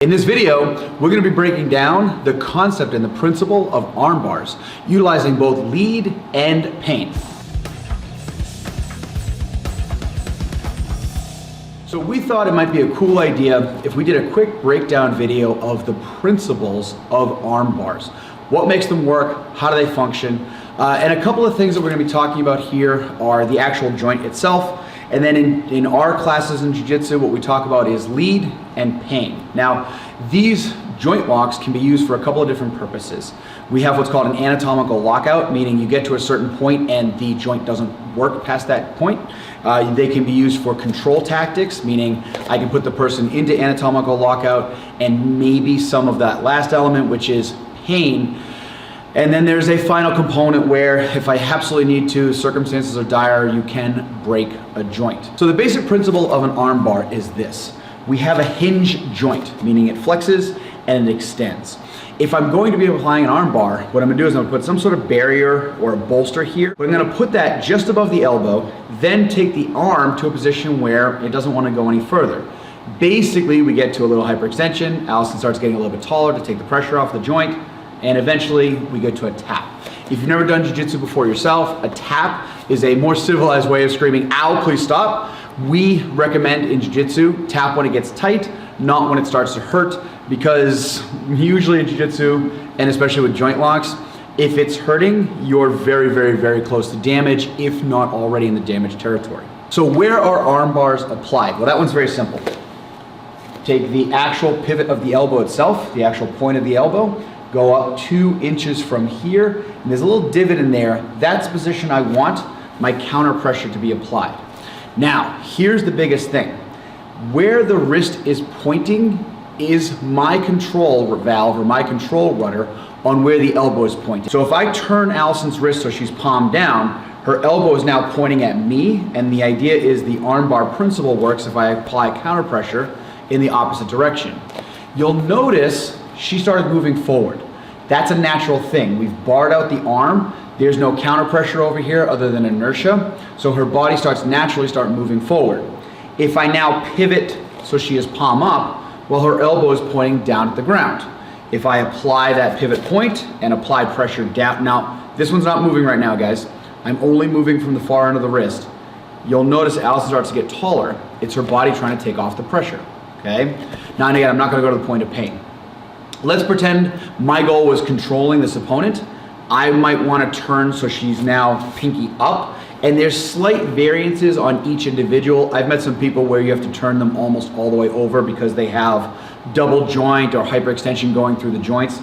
In this video, we're going to be breaking down the concept and the principle of arm bars, utilizing both lead and pain. So we thought it might be a cool idea if we did a quick breakdown video of the principles of arm bars. What makes them work, how do they function, and a couple of things that we're going to be talking about here are the actual joint itself. And then in our classes in Jiu-Jitsu, what we talk about is lead and pain. Now, these joint locks can be used for a couple of different purposes. We have what's called an anatomical lockout, meaning you get to a certain point and the joint doesn't work past that point. They can be used for control tactics, meaning I can put the person into anatomical lockout and maybe some of that last element, which is pain. And then there's a final component where if I absolutely need to, circumstances are dire, you can break a joint. So the basic principle of an arm bar is this. We have a hinge joint, meaning it flexes and it extends. If I'm going to be applying an arm bar, what I'm gonna do is I'm gonna put some sort of barrier or a bolster here, but I'm gonna put that just above the elbow, then take the arm to a position where it doesn't wanna go any further. Basically, we get to a little hyperextension. Allison starts getting a little bit taller to take the pressure off the joint, and eventually we get to a tap. If you've never done jiu-jitsu before yourself, a tap is a more civilized way of screaming, "Ow, please stop." We recommend in jiu-jitsu, tap when it gets tight, not when it starts to hurt, because usually in jiu-jitsu, and especially with joint locks, if it's hurting, you're very, very, very close to damage, if not already in the damage territory. So where are arm bars applied? Well, that one's very simple. Take the actual pivot of the elbow itself, the actual point of the elbow, go up 2 inches from here, and there's a little divot in there. That's the position I want my counter pressure to be applied. Now, here's the biggest thing. Where the wrist is pointing is my control valve or my control rudder on where the elbow is pointing. So if I turn Allison's wrist so she's palm down, her elbow is now pointing at me, and the idea is the arm bar principle works if I apply counter pressure in the opposite direction. You'll notice she started moving forward. That's a natural thing. We've barred out the arm. There's no counter pressure over here other than inertia. So her body starts naturally moving forward. If I now pivot so she is palm up, well, her elbow is pointing down at the ground. If I apply that pivot point and apply pressure down, now this one's not moving right now, guys. I'm only moving from the far end of the wrist. You'll notice Allison starts to get taller. It's her body trying to take off the pressure, okay? Now, and again, I'm not gonna go to the point of pain. Let's pretend my goal was controlling this opponent. I might want to turn so she's now pinky up, and there's slight variances on each individual. I've met some people where you have to turn them almost all the way over because they have double joint or hyperextension going through the joints.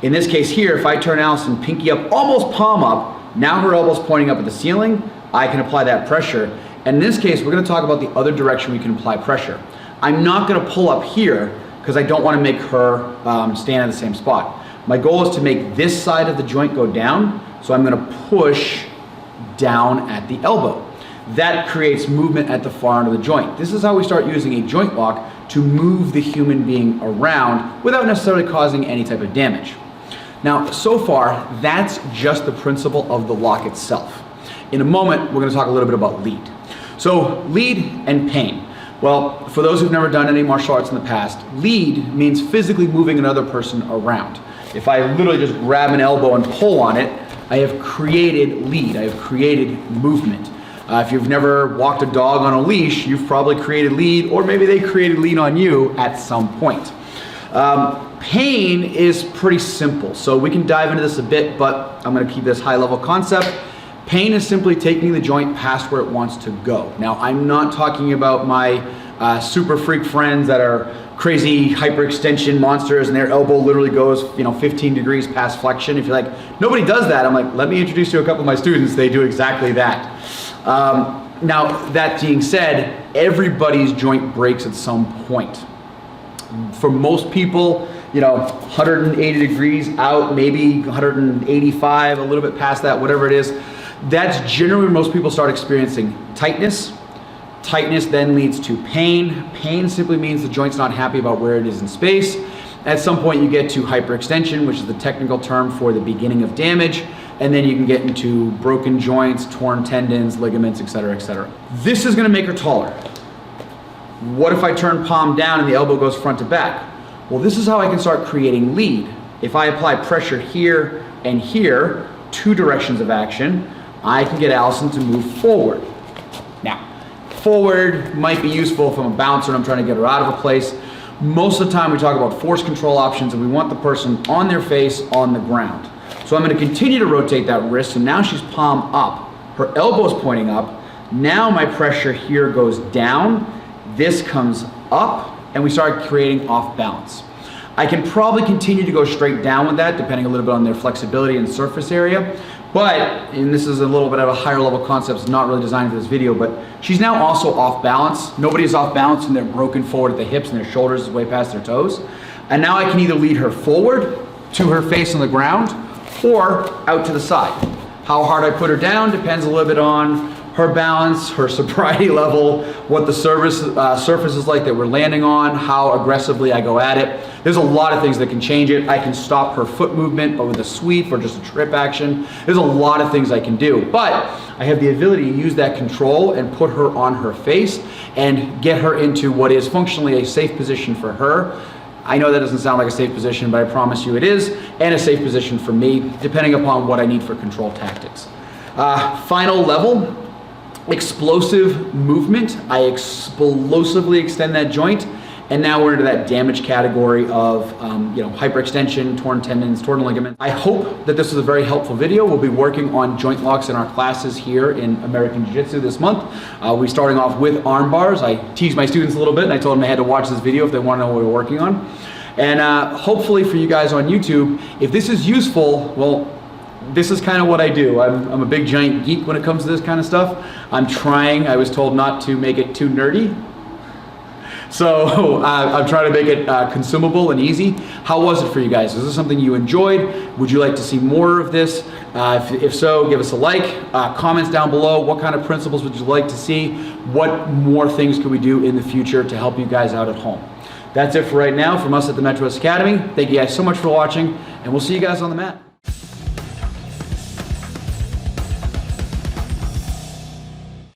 In this case here, if I turn Allison pinky up, almost palm up, now her elbow's pointing up at the ceiling, I can apply that pressure. And in this case, we're going to talk about the other direction we can apply pressure. I'm not going to pull up here because I don't want to make her stand in the same spot. My goal is to make this side of the joint go down, so I'm going to push down at the elbow. That creates movement at the far end of the joint. This is how we start using a joint lock to move the human being around without necessarily causing any type of damage. Now, so far, that's just the principle of the lock itself. In a moment, we're going to talk a little bit about lead. So, lead and pain. Well, for those who've never done any martial arts in the past, lead means physically moving another person around. If I literally just grab an elbow and pull on it, I have created lead, I have created movement. If you've never walked a dog on a leash, you've probably created lead, or maybe they created lead on you at some point. Pain is pretty simple, so we can dive into this a bit, but I'm gonna keep this high level concept. Pain is simply taking the joint past where it wants to go. Now, I'm not talking about my super freak friends that are crazy hyperextension monsters and their elbow literally goes 15 degrees past flexion. If you're like, nobody does that, I'm like, let me introduce you to a couple of my students. They do exactly that. Now, that being said, everybody's joint breaks at some point. For most people, 180 degrees out, maybe 185, a little bit past that, whatever it is. That's generally when most people start experiencing tightness. Tightness then leads to pain. Pain simply means the joint's not happy about where it is in space. At some point you get to hyperextension, which is the technical term for the beginning of damage, and then you can get into broken joints, torn tendons, ligaments, etc., etc. This is going to make her taller. What if I turn palm down and the elbow goes front to back? Well, this is how I can start creating lead. If I apply pressure here and here, 2 directions of action, I can get Allison to move forward. Now, forward might be useful if I'm a bouncer and I'm trying to get her out of a place. Most of the time we talk about force control options and we want the person on their face on the ground. So I'm going to continue to rotate that wrist, so now she's palm up. Her elbow's pointing up. Now my pressure here goes down, this comes up, and we start creating off balance. I can probably continue to go straight down with that, depending a little bit on their flexibility and surface area. But, and this is a little bit of a higher level concept, it's not really designed for this video, but she's now also off balance. Nobody's off balance and they're broken forward at the hips and their shoulders is way past their toes. And now I can either lead her forward to her face on the ground or out to the side. How hard I put her down depends a little bit on her balance, her sobriety level, what the surface is like that we're landing on, how aggressively I go at it. There's a lot of things that can change it. I can stop her foot movement, but with a sweep or just a trip action. There's a lot of things I can do, but I have the ability to use that control and put her on her face and get her into what is functionally a safe position for her. I know that doesn't sound like a safe position, but I promise you it is, and a safe position for me, depending upon what I need for control tactics. Final level, explosive movement. I explosively extend that joint, and now we're into that damage category of hyperextension, torn tendons, torn ligaments. I hope that this was a very helpful video. We'll be working on joint locks in our classes here in American Jiu-Jitsu this month. We're starting off with arm bars. I teased my students a little bit and I told them they had to watch this video if they want to know what we're working on. And hopefully for you guys on YouTube, if this is useful, well, this is kind of what I do. I'm a big giant geek when it comes to this kind of stuff. I was told not to make it too nerdy. So I'm trying to make it consumable and easy. How was it for you guys? Is this something you enjoyed? Would you like to see more of this? If so, give us a like. Comments down below. What kind of principles would you like to see? What more things could we do in the future to help you guys out at home? That's it for right now from us at the Metro Academy. Thank you guys so much for watching, and we'll see you guys on the mat.